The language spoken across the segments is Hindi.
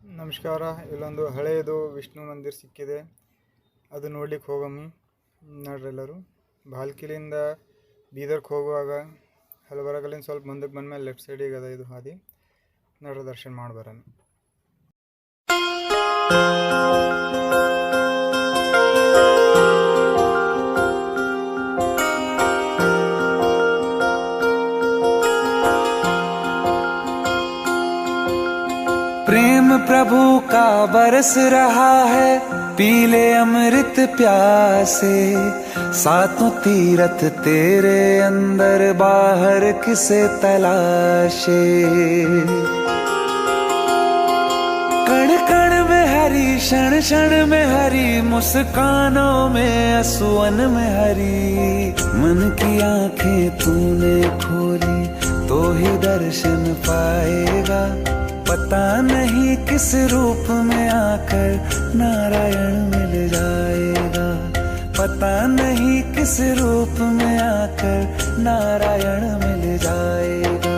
ನಮಸ್ಕಾರ. ಇಲ್ಲೊಂದು ಹಳೆಯದು ವಿಷ್ಣು ಮಂದಿರ ಸಿಕ್ಕಿದೆ, ಅದು ನೋಡ್ಲಿಕ್ಕೆ ಹೋಗಮ್ಮಿ. ನೋಡ್ರಿ ಎಲ್ಲರೂ ಬಾಲ್ಕಿಲಿಂದ ಬೀದರ್ಗೆ ಹೋಗುವಾಗ ಹಲವರಗಲಿಂದ ಸ್ವಲ್ಪ ಮುಂದಕ್ಕೆ ಬಂದಮೇಲೆ ಲೆಫ್ಟ್ ಸೈಡಿಗೆ ಅದ ಇದು ಹಾದಿ. ನೋಡ್ರಿ ದರ್ಶನ ಮಾಡಿ ಬರೋಣ. प्रेम प्रभु का बरस रहा है, पीले अमृत प्यासे। सातों तीरथ तेरे अंदर बाहर किसे तलाशे। कण कण में हरी, क्षण क्षण में हरी, मुस्कानों में असुवन में हरी। मन की आंखें तूने खोली तो ही दर्शन पाएगा। पता नहीं किस रूप में आकर नारायण मिल जाएगा। पता नहीं किस रूप में आकर नारायण मिल जाएगा।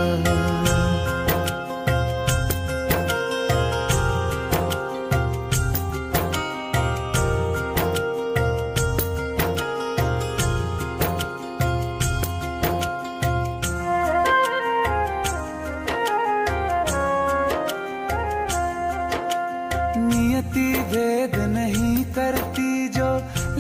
नियति भेद नहीं करती, जो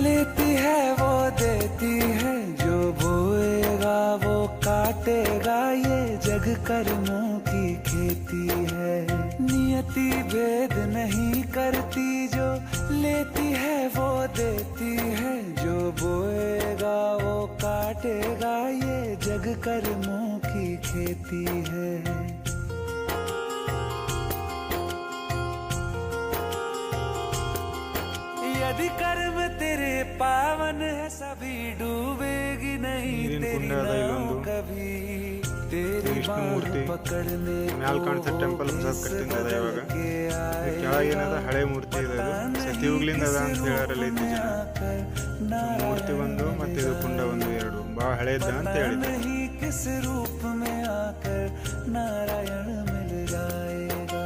लेती है वो देती है। जो बोएगा वो काटेगा, ये जग कर्मों की खेती है। नियति भेद नहीं करती, जो लेती है वो देती है। जो बोएगा वो काटेगा, ये जग कर्मों की खेती है। यदि कर्म तेरे पावन है, सभी डूबेगी नहीं तेरी नाव कभी। तेरी बाह पकड़ने ಮ್ಯಾಲ್ ಕಾಣಿಸೋ ಟೆಂಪಲ್ ಹೊಸದು ಕಟ್ಟಿಂದ ಇವಾಗ. ಕೆಳಗೆ ಏನದ ಹಳೆ ಮೂರ್ತಿ ಇದೆ, ಅದು ಸತಿಯುಗ್ಲಿಂದ ಅದ ಅಂತ ಹೇಳಾರಲ್ಲಿ ಇದ್ದು ಜನ. ಮೂರ್ತಿ ಒಂದು ಮತ್ತೆ ಇದು ಕುಂಡ ಒಂದು, ಎರಡು ಭಾಳ ಹಳೇದ ಅಂತ ಹೇಳಿದ್ರು. किस रूप में आकर नारायण मिल जाएगा।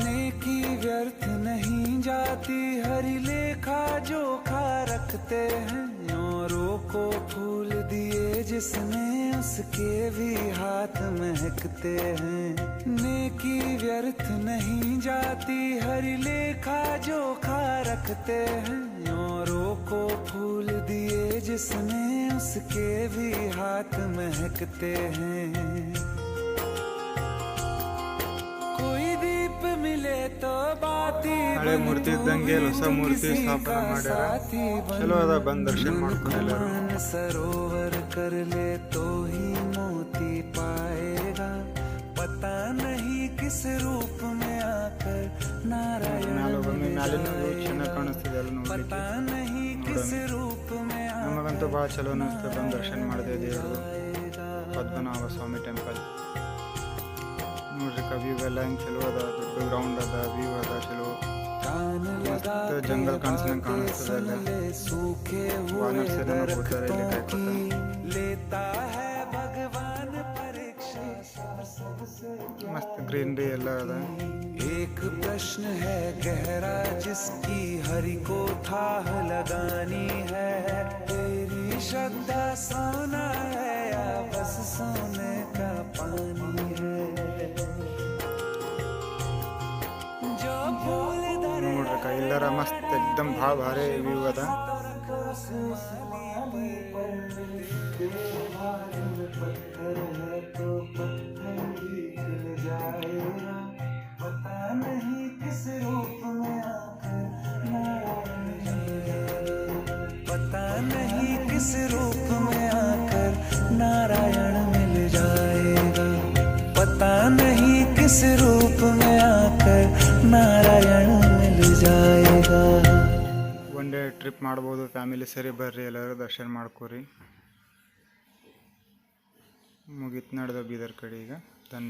नेकी व्यर्थ नहीं जाती, हरि लेखा जोखा रखते हैं। औरों को फूल दिए जिसने, उसके भी हाथ महकते हैं। नेकी व्यर्थ नहीं जाती, हरि लेखा जोखा रखते हैं। औरों को फूल दिए जिसने, उसके भी हाथ महकते हैं। मिले तो बाती ಹಳೆ ಮೂರ್ತಿ ಇದ್ದಂಗೆ ಹೊಸ ಮೂರ್ತಿ ಸ್ಥಾಪನೆ ಮಾಡ್ಯಾರ. ಚಲೋ ಅದ, ಬಂದು ದರ್ಶನ ಮಾಡ್ಕೊಂಡು ಎಲ್ಲರೂ. सरोवर कर ले तो ही मोती पाएगा। पता नहीं किस रूप में आकर नारायण ಮ್ಯಾಲಿನ ಚೆನ್ನಾಗಿ ಕಾಣಿಸ್ತಿದೆ ಎಲ್ಲ ನೋಡ್ಲಿಕ್ಕೆ. पता नहीं किस रूप में ನಮಗಂತೂ ಭಾಳ ಚಲೋ ಅನಿಸ್ತದೆ. ಬಂದು ದರ್ಶನ ಮಾಡಿದೆ ದೇವರು ಪದ್ಮನಾಭ ಸ್ವಾಮಿ ಟೆಂಪಲ್. ನೋಡ್ರಿ ವ್ಯೂ ಎಲ್ಲ ಹೆಂಗೆ ಚಲೋ ಅದ, ದೊಡ್ಡ ಗ್ರೌಂಡ್ ಅದ, ವ್ಯೂ ಅದ ಚಲೋ. ಮಸ್ತ್ ಜಂಗಲ್ ಕಾಣಿಸ್ದಂಗೆ ಕಾಣಿಸ್ತದೆ. ಎಲ್ಲ ವಾನರ್ಸ್ ಎಲ್ಲ ಕೂತಾರೆ ಇಲ್ಲಿ ಕಾಯ್ಕೊತ. ಮಸ್ತ್ ಗ್ರೀನರಿ ಎಲ್ಲ ಅದ. एक प्रश्न है गहरा जिसकी हरि को थाह लगानी है। तेरी श्रद्धा सोना है या बस सोने का पानी है। जो भूल ನೋಡ್ರಕ್ಕ ಎಲ್ಲರ ಮಸ್ತ್ ಎಕ್ದಮ್ ಭಾಳ ಭಾರಿ ವ್ಯೂ ಅದ. पता नहीं किस रूप में आकर नारायण मिल जाएगा। पता नहीं किस रूप में आकर नारायण मिल जाएगा। ಒನ್ ಡೇ ಟ್ರಿಪ್ ಮಾಡ್ಬೋದು ಫ್ಯಾಮಿಲಿ. ಸರಿ ಬರ್ರಿ ಎಲ್ಲರೂ ದರ್ಶನ ಮಾಡ್ಕೋರಿ. ಮುಗೀತು ನಡೆದ ಬೀದರ್ ಕಡೆ ಈಗ. ಧನ್ಯವಾದ.